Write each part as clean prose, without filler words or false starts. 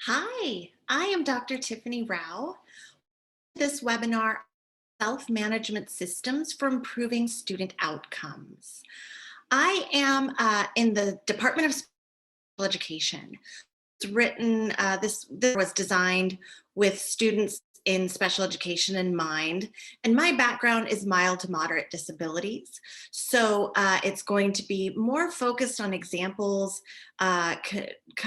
Hi, I am Dr. Tiffany Row. This webinar, Self-Management Systems for Improving Student Outcomes. I am in the Department of Special Education. It's written, this was designed with students in special education in mind. And my background is mild to moderate disabilities. So it's going to be more focused on examples,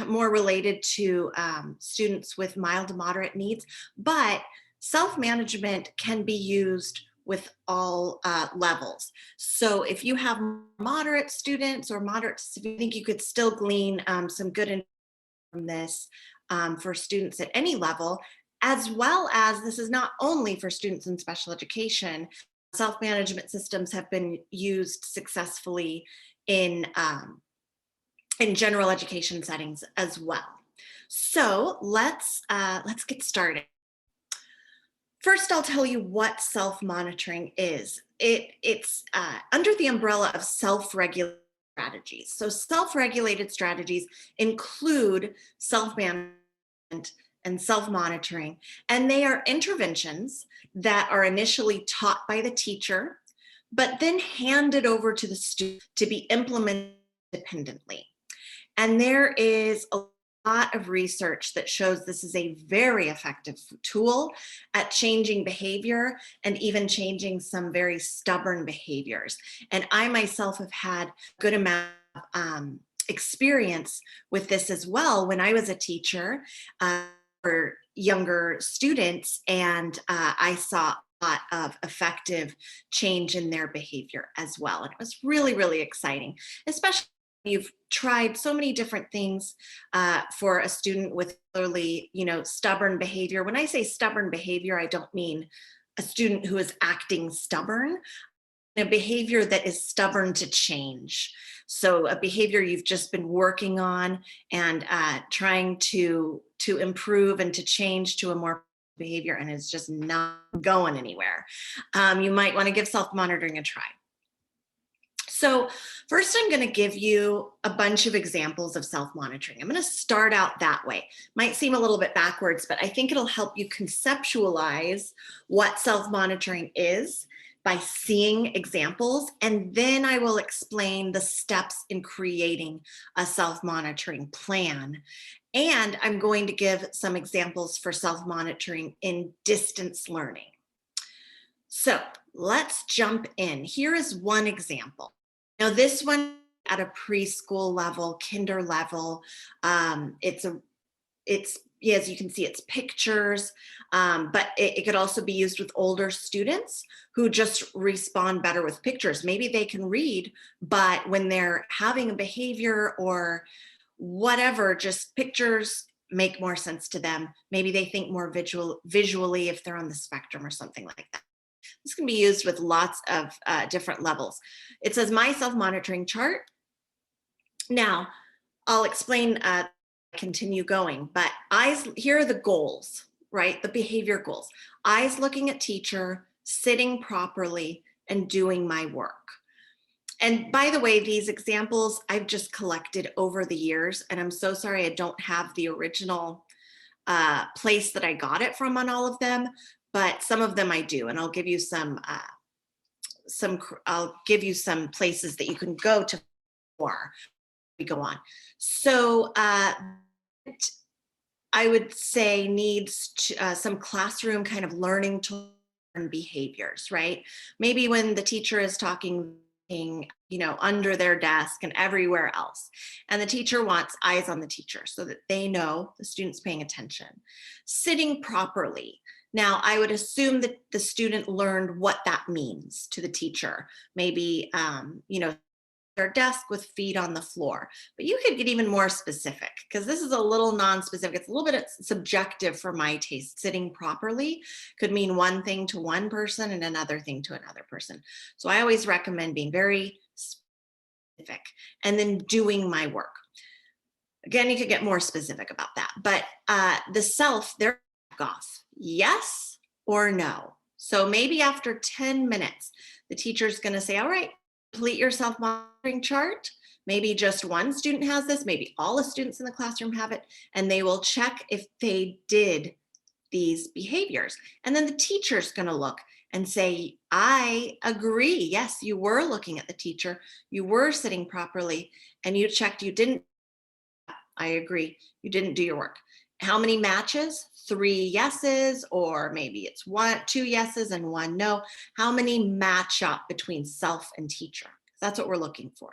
more related to students with mild to moderate needs, but self-management can be used with all levels. So if you have moderate students or moderate to severe, I think you could still glean some good information from this for students at any level, as well as this is not only for students in special education. Self-management systems have been used successfully in general education settings as well. So let's get started. First, I'll tell you what self-monitoring is. It's under the umbrella of self-regulated strategies. So self-regulated strategies include self-management and self-monitoring, and they are interventions that are initially taught by the teacher, but then handed over to the student to be implemented independently. And there is a lot of research that shows this is a very effective tool at changing behavior and even changing some very stubborn behaviors. And I myself have had a good amount of experience with this as well when I was a teacher for younger students, and I saw a lot of effective change in their behavior as well. And it was really, really exciting, especially you've tried so many different things for a student with clearly, stubborn behavior. When I say stubborn behavior, I don't mean a student who is acting stubborn, a behavior that is stubborn to change. So a behavior you've just been working on and trying to improve and to change to a more behavior, and it's just not going anywhere. You might want to give self-monitoring a try. So first, I'm going to give you a bunch of examples of self-monitoring. I'm going to start out that way. Might seem a little bit backwards, but I think it'll help you conceptualize what self-monitoring is by seeing examples, and then I will explain the steps in creating a self-monitoring plan. And I'm going to give some examples for self-monitoring in distance learning. So let's jump in. Here is one example. Now this one at a preschool level, kinder level, it's as you can see, it's pictures, but it could also be used with older students who just respond better with pictures. Maybe they can read, but when they're having a behavior or whatever, just pictures make more sense to them. Maybe they think more visually if they're on the spectrum or something like that. This can be used with lots of different levels. It says my self-monitoring chart. Now, I'll explain, continue going, but here are the goals, right? The behavior goals. Eyes looking at teacher, sitting properly, and doing my work. And by the way, these examples I've just collected over the years, and I'm so sorry I don't have the original place that I got it from on all of them, but some of them I do, and I'll give you some places that you can go to for we go on. So I would say needs some classroom kind of learning to learn behaviors, right? Maybe when the teacher is talking, under their desk and everywhere else. And the teacher wants eyes on the teacher so that they know the student's paying attention. Sitting properly. Now, I would assume that the student learned what that means to the teacher. Maybe, their desk with feet on the floor. But you could get even more specific because this is a little non-specific. It's a little bit subjective for my taste. Sitting properly could mean one thing to one person and another thing to another person. So I always recommend being very specific and then doing my work. Again, you could get more specific about that. But the self, they're off. Yes or no. So maybe after 10 minutes, the teacher's going to say, all right, complete your self-monitoring chart. Maybe just one student has this, maybe all the students in the classroom have it, and they will check if they did these behaviors. And then the teacher's going to look and say, I agree. Yes, you were looking at the teacher, you were sitting properly, and you checked, you didn't. I agree, you didn't do your work. How many matches? 3 yeses, or maybe it's 2 yeses and 1 no. How many match up between self and teacher? That's what we're looking for.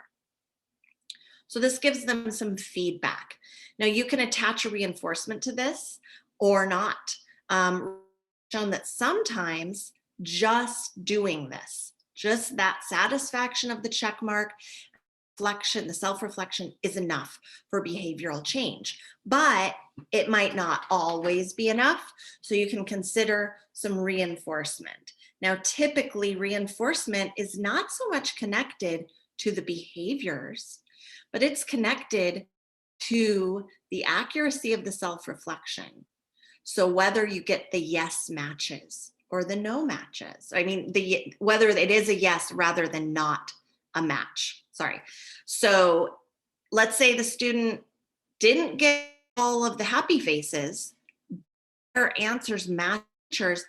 So this gives them some feedback. Now you can attach a reinforcement to this or not. Shown that sometimes just doing this, just that satisfaction of the check mark, reflection, the self-reflection is enough for behavioral change, but it might not always be enough. So you can consider some reinforcement. Now, typically reinforcement is not so much connected to the behaviors, but it's connected to the accuracy of the self-reflection. So whether you get the yes matches or the no matches, I mean, whether it is a yes rather than not a match, sorry. So let's say the student didn't get all of the happy faces, their answers matchers,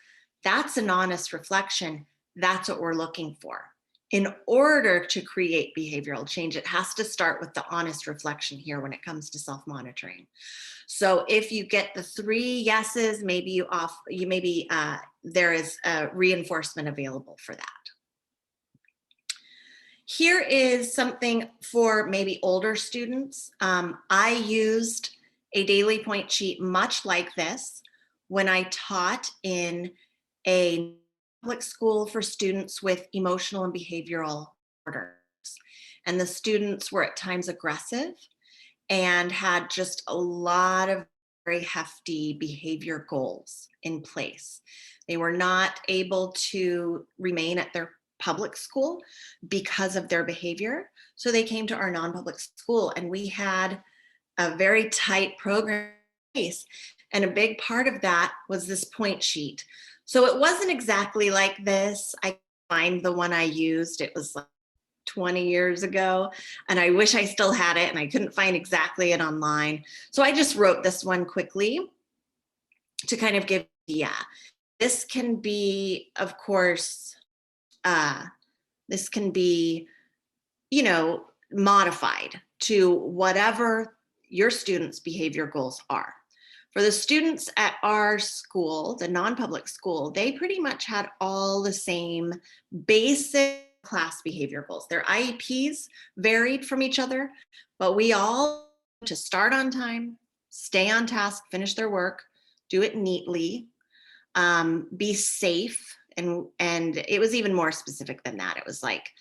that's an honest reflection. That's what we're looking for. In order to create behavioral change, it has to start with the honest reflection here when it comes to self-monitoring. So if you get the 3 yeses, maybe there is a reinforcement available for that. Here is something for maybe older students. I used a daily point sheet much like this when I taught in a public school for students with emotional and behavioral disorders. And the students were at times aggressive and had just a lot of very hefty behavior goals in place. They were not able to remain at their public school because of their behavior. So they came to our non-public school, and we had a very tight program in place. And a big part of that was this point sheet. So it wasn't exactly like this. I find the one I used, it was like 20 years ago, and I wish I still had it, and I couldn't find exactly it online. So I just wrote this one quickly to kind of give, this can be, of course, this can be, modified to whatever your students' behavior goals are. For the students at our school, the non-public school, they pretty much had all the same basic class behavior goals. Their IEPs varied from each other, but we all to start on time, stay on task, finish their work, do it neatly, be safe, and it was even more specific than that. It was like,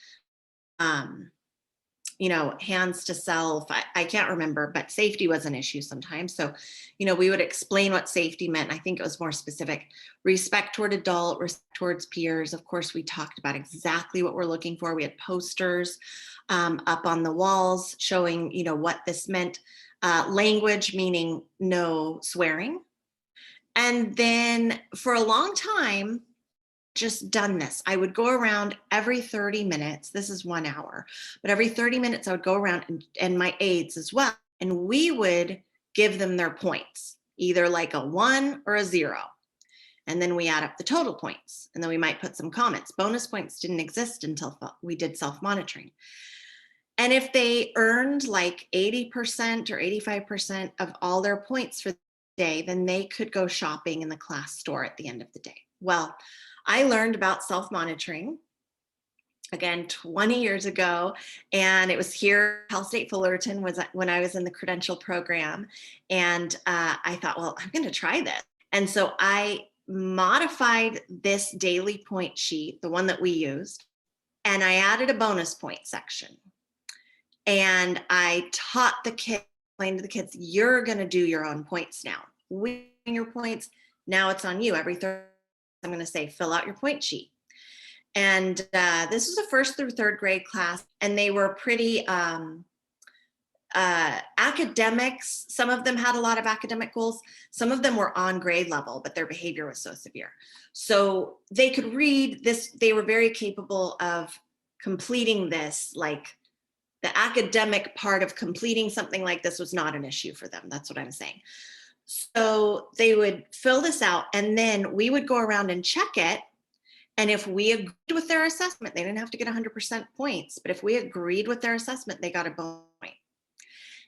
hands to self. I can't remember, but safety was an issue sometimes. So, we would explain what safety meant. I think it was more specific. Respect toward adult, respect towards peers. Of course, we talked about exactly what we're looking for. We had posters up on the walls showing, what this meant. Language, meaning no swearing. And then for a long time, just done this. I would go around every 30 minutes. This is 1 hour, but every 30 minutes I would go around and my aides as well. And we would give them their points, either like a 1 or a 0. And then we add up the total points. And then we might put some comments. Bonus points didn't exist until we did self-monitoring. And if they earned like 80% or 85% of all their points for the day, then they could go shopping in the class store at the end of the day. Well, I learned about self-monitoring, again, 20 years ago, and it was here, Cal State Fullerton was when I was in the credential program, and I thought, well, I'm gonna try this. And so I modified this daily point sheet, the one that we used, and I added a bonus point section. And I taught the kids, explained to the kids, you're gonna do your own points now. We your points, now it's on you. Every Thursday, I'm going to say, fill out your point sheet. And this was a 1st through 3rd grade class, and they were pretty academics. Some of them had a lot of academic goals. Some of them were on grade level, but their behavior was so severe. So they could read this. They were very capable of completing this like the academic part of completing something like this was not an issue for them. That's what I'm saying. So they would fill this out, and then we would go around and check it. And if we agreed with their assessment, they didn't have to get 100% points, but if we agreed with their assessment, they got a bonus point.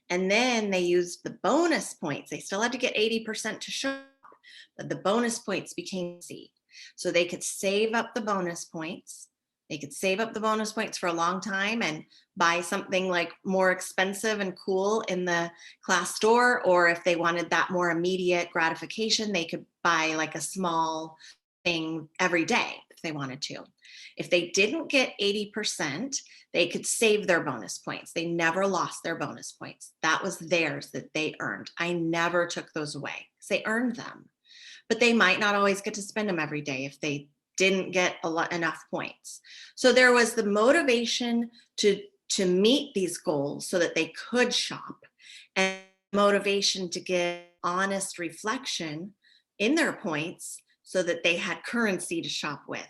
And then they used the bonus points. They still had to get 80% to show up, but the bonus points became C. So they could save up the bonus points. They could save up the bonus points for a long time and buy something like more expensive and cool in the class store. Or if they wanted that more immediate gratification, they could buy like a small thing every day if they wanted to. If they didn't get 80%, they could save their bonus points. They never lost their bonus points. That was theirs that they earned. I never took those away because they earned them. But they might not always get to spend them every day if they didn't get enough points. So there was the motivation to meet these goals so that they could shop, and motivation to get honest reflection in their points so that they had currency to shop with.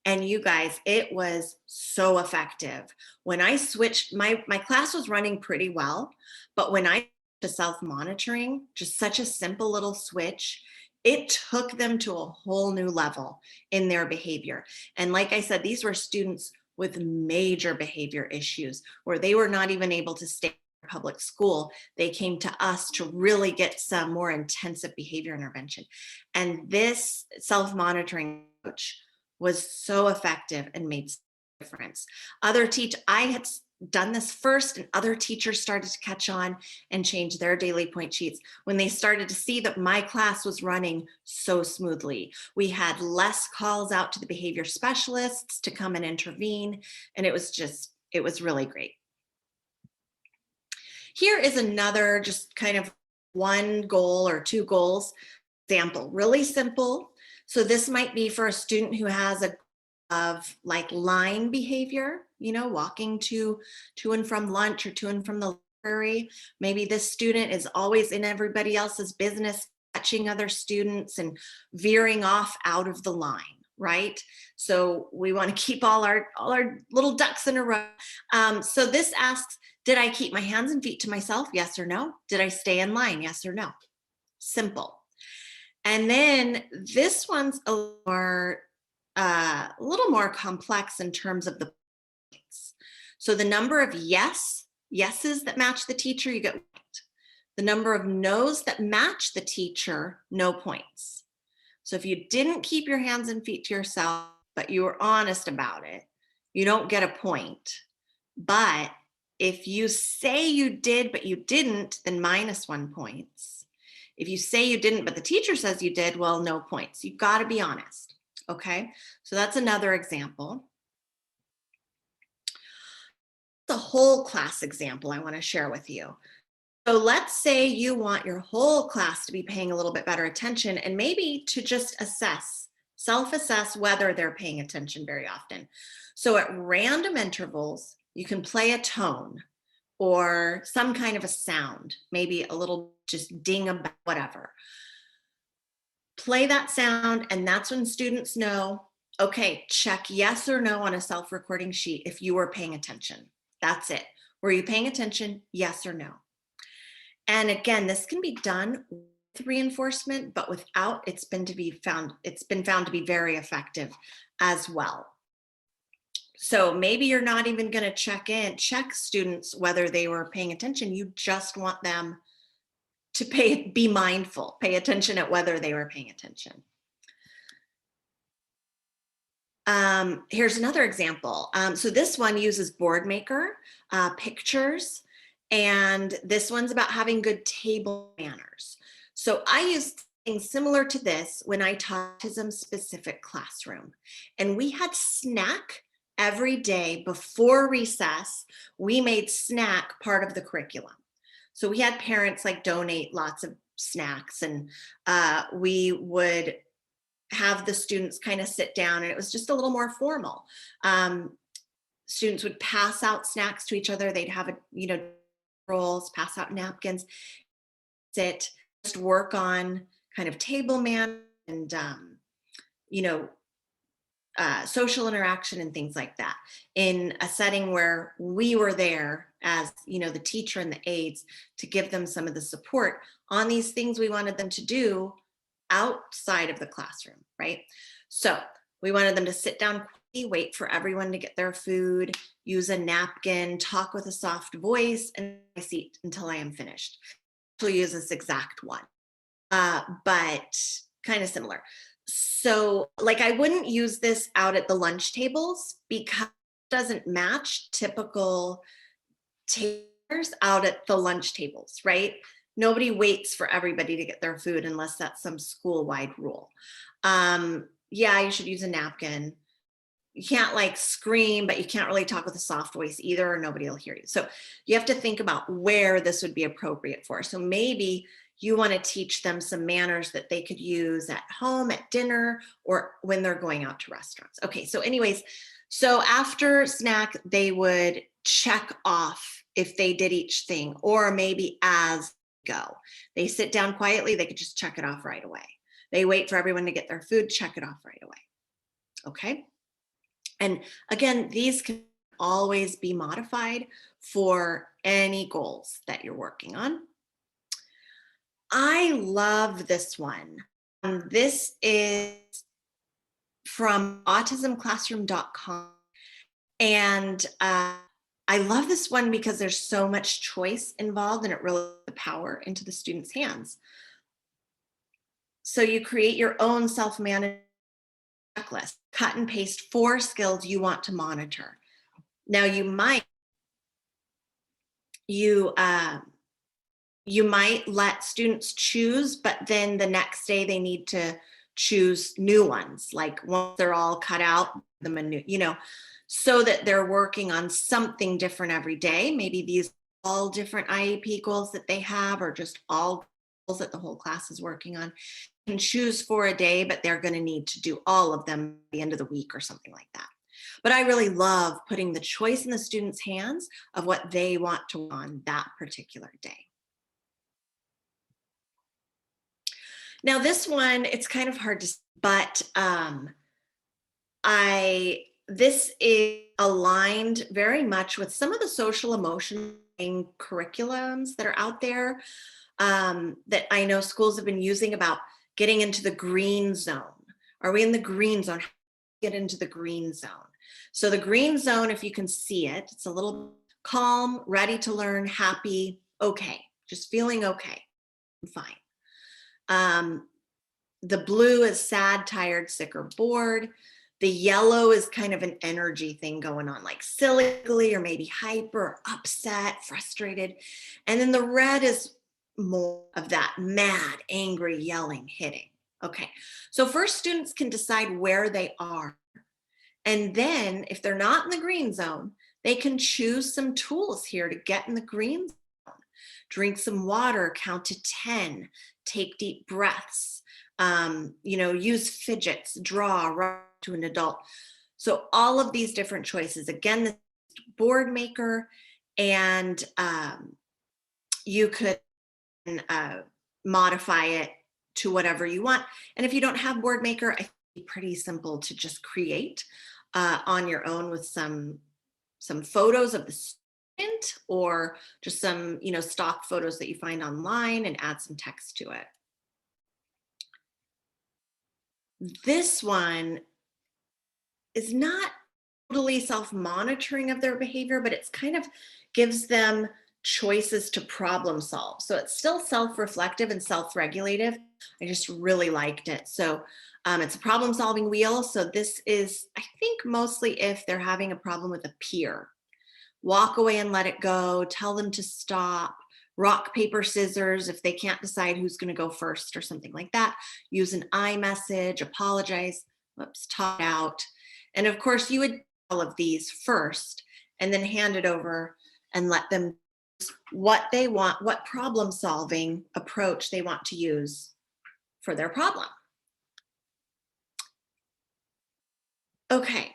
And you guys, it was so effective. When I switched, my class was running pretty well, but when I to self-monitoring, just such a simple little switch, it took them to a whole new level in their behavior. And like I said, these were students with major behavior issues where they were not even able to stay in public school. They came to us to really get some more intensive behavior intervention. And this self-monitoring approach was so effective and made a difference. I had done this first, and other teachers started to catch on and change their daily point sheets when they started to see that my class was running so smoothly. We had less calls out to the behavior specialists to come and intervene, and it was really great. Here is another just kind of one goal or two goals example, really simple. So this might be for a student who has of like line behavior, walking to and from lunch or to and from the library. Maybe this student is always in everybody else's business, catching other students and veering off out of the line, right? So we want to keep all our little ducks in a row. So this asks, did I keep my hands and feet to myself? Yes or no? Did I stay in line? Yes or no? Simple. And then this one's a little more complex in terms of the points. So the number of yeses that match the teacher, you get 1 point. The number of no's that match the teacher, no points. So if you didn't keep your hands and feet to yourself, but you were honest about it, you don't get a point. But if you say you did, but you didn't, then -1 points. If you say you didn't, but the teacher says you did, well, no points. You've got to be honest. Okay, so that's another example. The whole class example I want to share with you. So let's say you want your whole class to be paying a little bit better attention and maybe to just self-assess whether they're paying attention very often. So at random intervals, you can play a tone or some kind of a sound, maybe a little just ding about whatever. Play that sound, and that's when students know, okay, check yes or no on a self-recording sheet if you were paying attention. That's it. Were you paying attention? Yes or no? And again, this can be done with reinforcement, but without, it's been found to be very effective as well. So maybe you're not even going to check students whether they were paying attention. You just want them to be mindful, pay attention at whether they were paying attention. Here's another example. So this one uses Boardmaker, pictures, and this one's about having good table manners. So I used things similar to this when I taught autism-specific classroom, and we had snack every day before recess. We made snack part of the curriculum. So we had parents like donate lots of snacks, and we would have the students kind of sit down, and it was just a little more formal. Students would pass out snacks to each other. They'd have rolls, pass out napkins, sit, just work on kind of table manners and social interaction and things like that in a setting where we were there as, you know, the teacher and the aides to give them some of the support on these things we wanted them to do outside of the classroom, right? So we wanted them to sit down quickly, wait for everyone to get their food, use a napkin, talk with a soft voice, and my seat until I am finished. We'll use this exact one, but kind of similar. So like I wouldn't use this out at the lunch tables because it doesn't match typical takers out at the lunch tables, right? Nobody waits for everybody to get their food unless that's some school-wide rule. Yeah, you should use a napkin. You can't like scream, but you can't really talk with a soft voice either, or nobody will hear you. So you have to think about where this would be appropriate for. So maybe you want to teach them some manners that they could use at home, at dinner, or when they're going out to restaurants. Okay, so anyways, so after snack, they would check off if they did each thing, or maybe as go. They sit down quietly, they could just check it off right away. They wait for everyone to get their food, check it off right away. Okay. And again, these can always be modified for any goals that you're working on. I love this one. This is from autismclassroom.com. And I love this one because there's so much choice involved and it really puts the power into the student's hands. So you create your own self-managed checklist, cut and paste 4 skills you want to monitor. Now you might let students choose, but then the next day they need to choose new ones. Like once they're all cut out, them a new, you know, so that they're working on something different every day. Maybe these all different IEP goals that they have, or just all goals that the whole class is working on. Can choose for a day, but they're going to need to do all of them at the end of the week or something like that. But I really love putting the choice in the students' hands of what they want to on that particular day. Now this one, it's kind of hard to, but this is aligned very much with some of the social emotional curriculums that are out there that I know schools have been using about getting into the green zone. Are we in the green zone? How do we get into the green zone? So the green zone, if you can see it, it's a little calm, ready to learn, happy, okay, just feeling okay, I'm fine. The blue is sad, tired, sick, or bored. The yellow is kind of an energy thing going on, like silly or maybe hyper, upset, frustrated. And then the red is more of that mad, angry, yelling, hitting. Okay, so first students can decide where they are. And then if they're not in the green zone, they can choose some tools here to get in the green zone. Drink some water, count to 10, take deep breaths, you know, use fidgets, draw, run to an adult. So all of these different choices, again, the board maker, and you could modify it to whatever you want. And if you don't have board maker, I think it's pretty simple to just create on your own with some photos of the student, or just some, you know, stock photos that you find online, and add some text to it. This one is not totally self-monitoring of their behavior, but it's kind of gives them choices to problem solve. So it's still self-reflective and self-regulative. I just really liked it. So it's a problem solving wheel. So this is, I think, mostly if they're having a problem with a peer. Walk away and let it go, tell them to stop, rock, paper, scissors if they can't decide who's going to go first or something like that. Use an I message, apologize, whoops, talk out. And of course, you would do all of these first and then hand it over and let them choose what they want, what problem solving approach they want to use for their problem. Okay.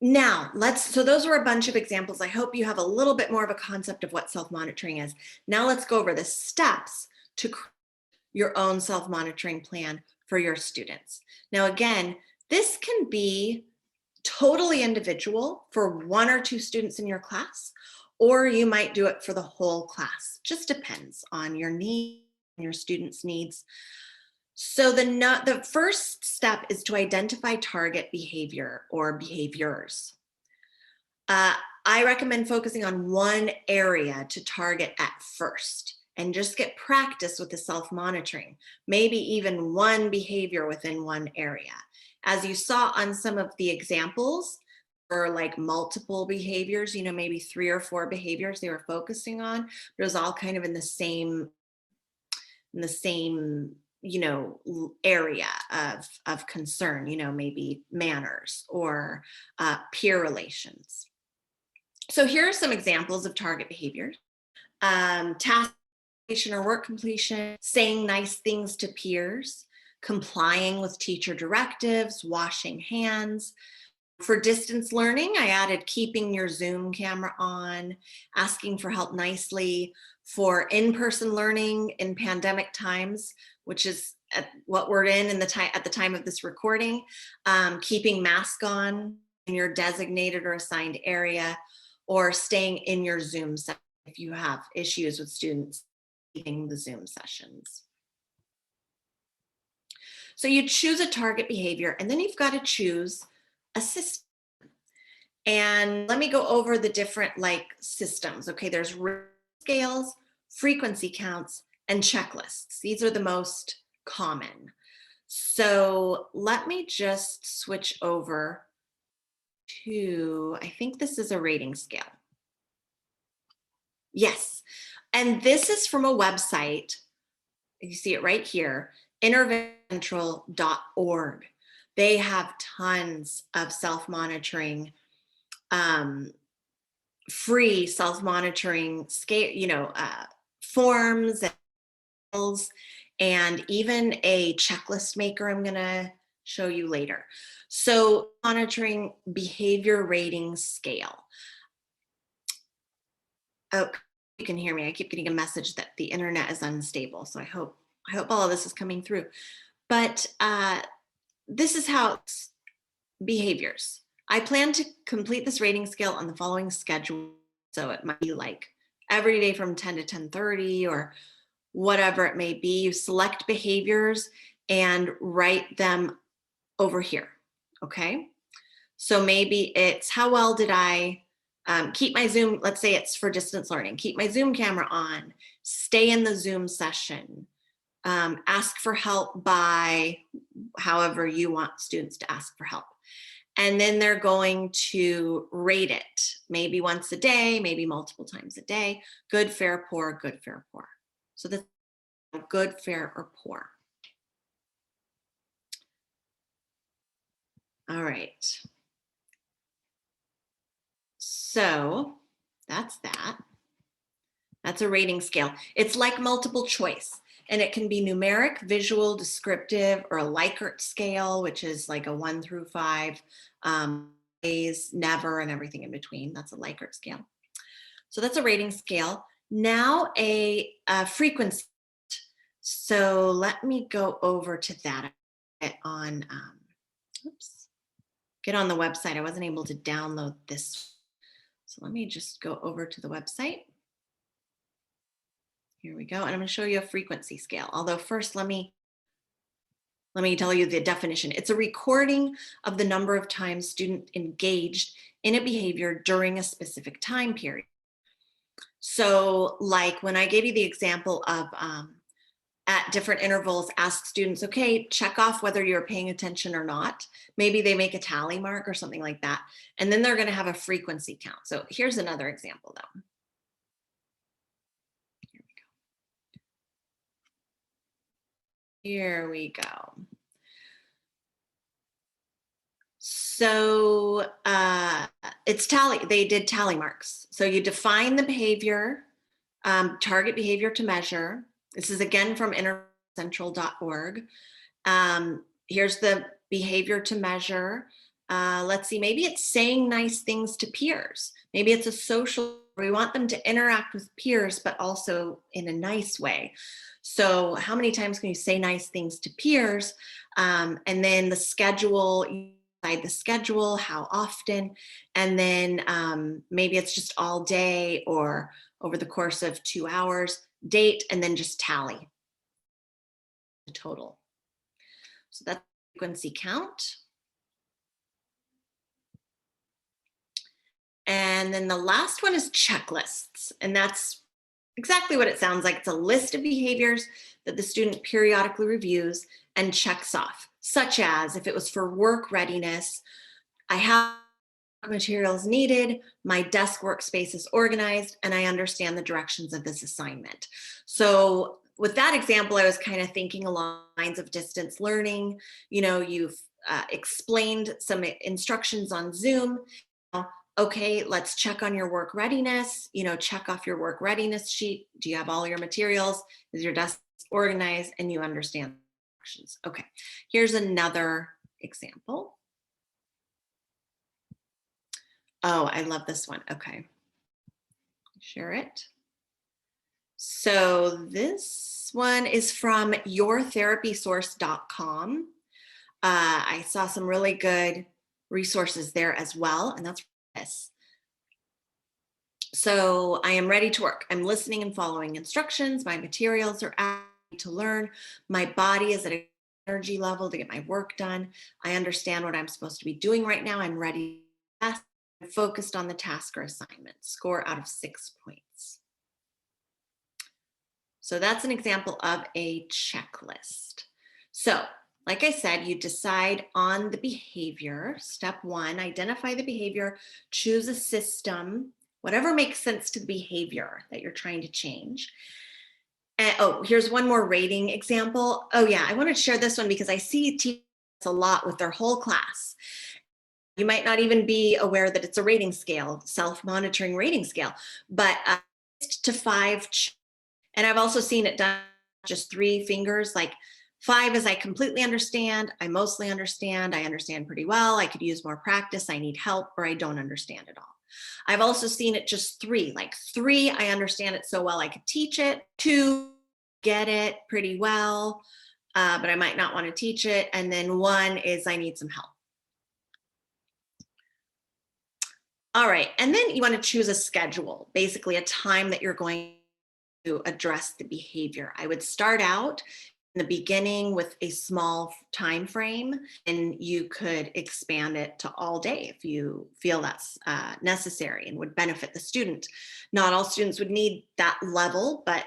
Now so those were a bunch of examples. I hope you have a little bit more of a concept of what self-monitoring is. Now let's go over the steps to create your own self-monitoring plan for your students. Now, again, this can be totally individual for 1 or 2 students in your class, or you might do it for the whole class. Just depends on your needs, your students' needs. So the first step is to identify target behavior or behaviors. I recommend focusing on one area to target at first and just get practice with the self-monitoring, maybe even one behavior within one area. As you saw on some of the examples, or like multiple behaviors, maybe 3 or 4 behaviors they were focusing on, but it was all kind of in the same area of concern, maybe manners or peer relations. So here are some examples of target behaviors. Task completion or work completion, saying nice things to peers, complying with teacher directives, washing hands. For distance learning, I added keeping your Zoom camera on, asking for help nicely. For in-person learning in pandemic times, which is what we're in at the time of this recording, keeping mask on in your designated or assigned area, or staying in your Zoom session if you have issues with students leaving the Zoom sessions. So you choose a target behavior, and then you've got to choose a system. And let me go over the different systems. Okay, there's scales, frequency counts, and checklists. These are the most common. So let me just switch over to, I think this is a rating scale. Yes, and this is from a website. You see it right here, interventioncentral.org. They have tons of self-monitoring, free self-monitoring scale, forms and even a checklist maker I'm going to show you later. So monitoring behavior rating scale. Oh, you can hear me. I keep getting a message that the internet is unstable. So I hope all of this is coming through. But this is how it's behaviors. I plan to complete this rating scale on the following schedule. So it might be like every day from 10 to 10:30 or whatever it may be. You select behaviors and write them over here, okay? So maybe it's how well did I keep my Zoom, let's say it's for distance learning, keep my Zoom camera on, stay in the Zoom session, ask for help by however you want students to ask for help. And then they're going to rate it, maybe once a day, maybe multiple times a day, good, fair, poor, good, fair, poor. So that's good, fair, or poor. All right. So that's that. That's a rating scale. It's like multiple choice, and it can be numeric, visual, descriptive, or a Likert scale, which is like a 1 through 5, always, never, and everything in between. That's a Likert scale. So that's a rating scale. Now a frequency. So let me go over to that. Get on the website. I wasn't able to download this. So let me just go over to the website. Here we go. And I'm going to show you a frequency scale. Although first, let me tell you the definition. It's a recording of the number of times student engaged in a behavior during a specific time period. So like when I gave you the example of at different intervals, ask students, okay, check off whether you're paying attention or not. Maybe they make a tally mark or something like that. And then they're going to have a frequency count. So here's another example though. Here we go. So it's tally, they did tally marks. So you define the behavior, target behavior to measure. This is again from interventioncentral.org. Here's the behavior to measure. Let's see, maybe it's saying nice things to peers. Maybe it's a social, we want them to interact with peers, but also in a nice way. So how many times can you say nice things to peers? And then the schedule, decide the schedule, how often, and then maybe it's just all day or over the course of 2 hours, date, and then just tally the total. So that's frequency count. And then the last one is checklists. And that's exactly what it sounds like. It's a list of behaviors that the student periodically reviews and checks off, such as if it was for work readiness, I have materials needed, my desk workspace is organized, and I understand the directions of this assignment. So with that example, I was kind of thinking along the lines of distance learning. You know, you've explained some instructions on Zoom. Okay, let's check on your work readiness, you know, check off your work readiness sheet. Do you have all your materials? Is your desk organized and you understand the instructions? Okay, here's another example. Oh, I love this one. Okay, share it. So this one is from yourtherapysource.com. I saw some really good resources there as well, and that's this. So I am ready to work. I'm listening and following instructions. My materials are ready to learn. My body is at an energy level to get my work done. I understand what I'm supposed to be doing right now. I'm ready. I'm focused on the task or assignment. Score out of 6 points. So that's an example of a checklist. So like I said, you decide on the behavior. Step 1, identify the behavior, choose a system, whatever makes sense to the behavior that you're trying to change. And, oh, here's one more rating example. Oh yeah, I wanted to share this one because I see teachers a lot with their whole class. You might not even be aware that it's a rating scale, self-monitoring rating scale, but to 5. And I've also seen it done just 3 fingers, like 5 is I completely understand, I mostly understand, I understand pretty well, I could use more practice, I need help, or I don't understand at all. I've also seen it just 3, like 3, I understand it so well I could teach it, 2, get it pretty well, but I might not want to teach it, and then 1 is I need some help. All right, and then you want to choose a schedule, basically a time that you're going to address the behavior. I would start out in the beginning with a small time frame, and you could expand it to all day if you feel that's necessary and would benefit the student. Not all students would need that level, but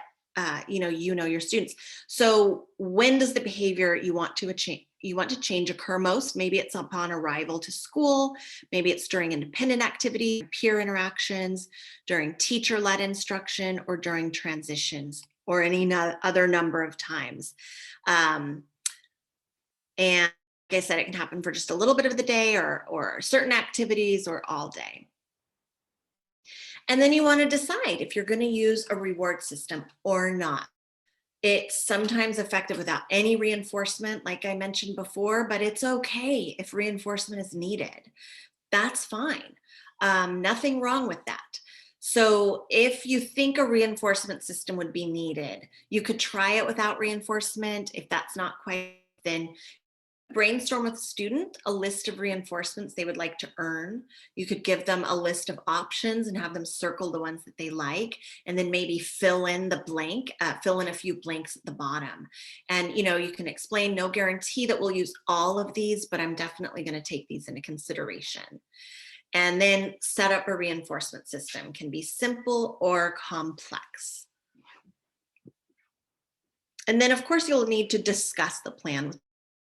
you know your students. So when does the behavior you want to change occur most? Maybe it's upon arrival to school, maybe it's during independent activity, peer interactions, during teacher-led instruction, or during transitions, or any other number of times. And like I said, it can happen for just a little bit of the day or certain activities or all day. And then you want to decide if you're going to use a reward system or not. It's sometimes effective without any reinforcement, like I mentioned before, but it's okay if reinforcement is needed. That's fine. Nothing wrong with that. So if you think a reinforcement system would be needed, you could try it without reinforcement. If that's not quite, then brainstorm with a student a list of reinforcements they would like to earn. You could give them a list of options and have them circle the ones that they like, and then maybe fill in the blank, fill in a few blanks at the bottom. And you can explain, no guarantee that we'll use all of these, but I'm definitely going to take these into consideration. And then set up a reinforcement system. Can be simple or complex. And then of course you'll need to discuss the plan with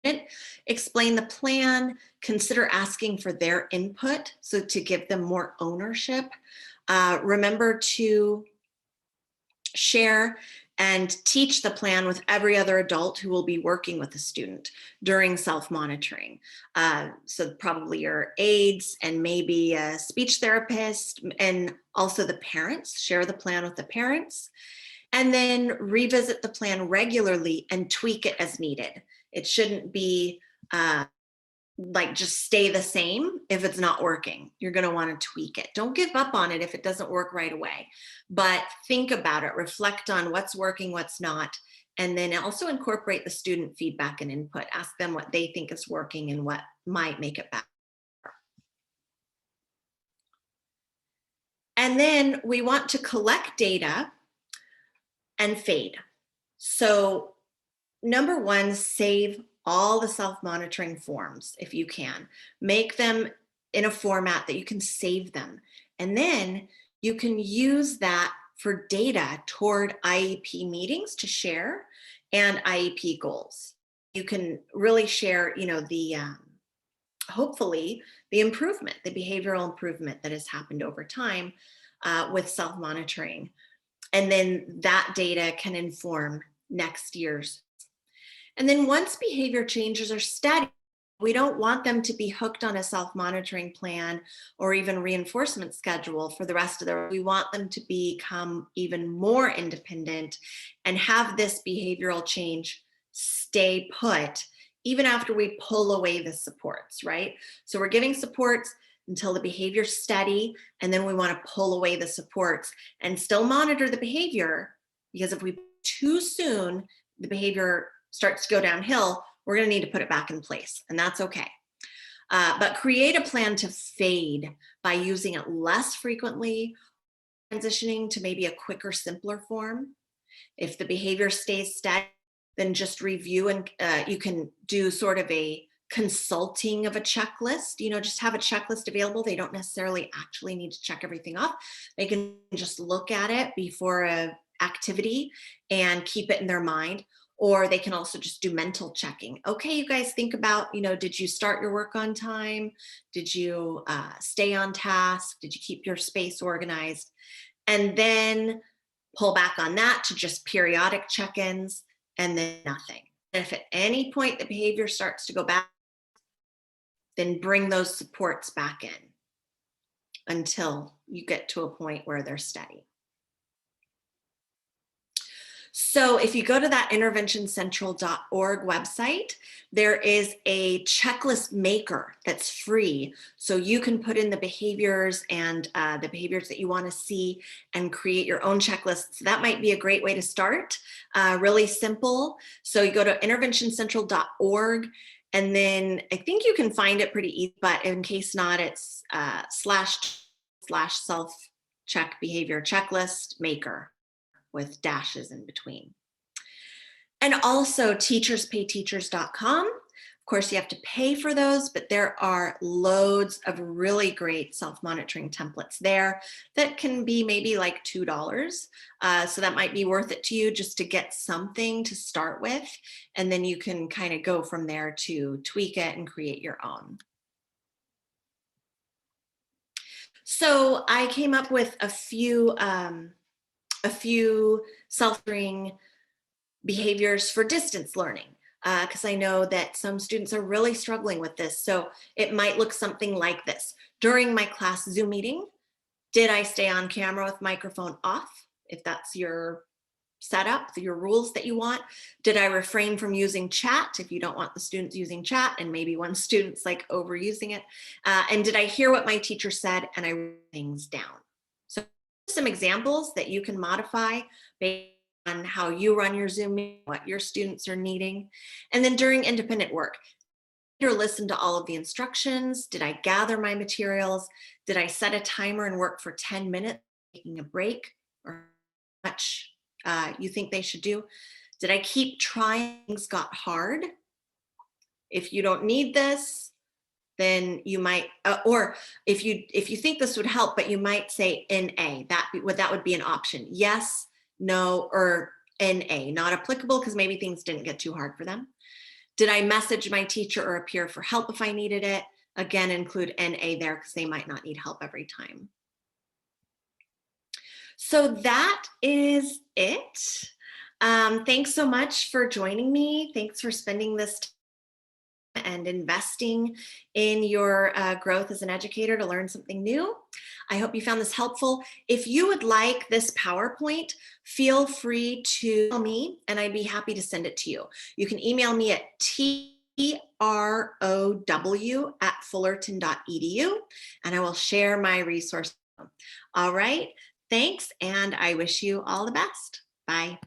it, explain the plan, consider asking for their input, so to give them more ownership. Remember to share and teach the plan with every other adult who will be working with the student during self-monitoring. So probably your aides and maybe a speech therapist, and also the parents. Share the plan with the parents. And then revisit the plan regularly and tweak it as needed. It shouldn't be like just stay the same if it's not working. You're going to want to tweak it. Don't give up on it if it doesn't work right away, but think about it, reflect on what's working, what's not, and then also incorporate the student feedback and input. Ask them what they think is working and what might make it better. And then we want to collect data and fade. So number one, save all the self-monitoring forms if you can. Make them in a format that you can save them. And then you can use that for data toward IEP meetings to share and IEP goals. You can really share, the hopefully the improvement, the behavioral improvement that has happened over time with self-monitoring. And then that data can inform next year's. And then once behavior changes are steady, we don't want them to be hooked on a self-monitoring plan or even reinforcement schedule for the rest of their life. We want them to become even more independent and have this behavioral change stay put even after we pull away the supports, right? So we're giving supports until the behavior's steady, and then we want to pull away the supports and still monitor the behavior, because if we too soon, the behavior starts to go downhill, we're going to need to put it back in place, and that's okay. But create a plan to fade by using it less frequently, transitioning to maybe a quicker, simpler form. If the behavior stays steady, then just review, and you can do sort of a consulting of a checklist, just have a checklist available. They don't necessarily actually need to check everything off. They can just look at it before a activity and keep it in their mind. Or they can also just do mental checking. Okay, you guys think about, did you start your work on time? Did you stay on task? Did you keep your space organized? And then pull back on that to just periodic check-ins, and then nothing. And if at any point the behavior starts to go back, then bring those supports back in until you get to a point where they're steady. So if you go to that interventioncentral.org website, there is a checklist maker that's free. So you can put in the behaviors and the behaviors that you want to see and create your own checklists. So that might be a great way to start, really simple. So you go to interventioncentral.org, and then I think you can find it pretty easy, but in case not, it's // self-check behavior checklist maker with dashes in between. And also teacherspayteachers.com. Of course, you have to pay for those, but there are loads of really great self-monitoring templates there that can be maybe like $2. So that might be worth it to you just to get something to start with. And then you can kind of go from there to tweak it and create your own. So I came up with a few self-monitoring behaviors for distance learning, because I know that some students are really struggling with this. So it might look something like this. During my class Zoom meeting, did I stay on camera with microphone off? If that's your setup, your rules that you want. Did I refrain from using chat if you don't want the students using chat, and maybe one student's like overusing it? And did I hear what my teacher said and I wrote things down? So some examples that you can modify based on how you run your Zoom meeting, what your students are needing. And then during independent work, did I listen to all of the instructions? Did I gather my materials? Did I set a timer and work for 10 minutes, taking a break, or how much you think they should do? Did I keep trying? Things got hard. If you don't need this, then you might, or if you think this would help, but you might say NA, that would be an option. Yes, no, or NA, not applicable, because maybe things didn't get too hard for them. Did I message my teacher or a peer for help if I needed it? Again, include NA there, because they might not need help every time. So that is it. Thanks so much for joining me. Thanks for spending this time and investing in your growth as an educator to learn something new. I hope you found this helpful. If you would like this PowerPoint, feel free to email me and I'd be happy to send it to you. You can email me at trow@fullerton.edu and I will share my resources. All right, thanks, and I wish you all the best. Bye.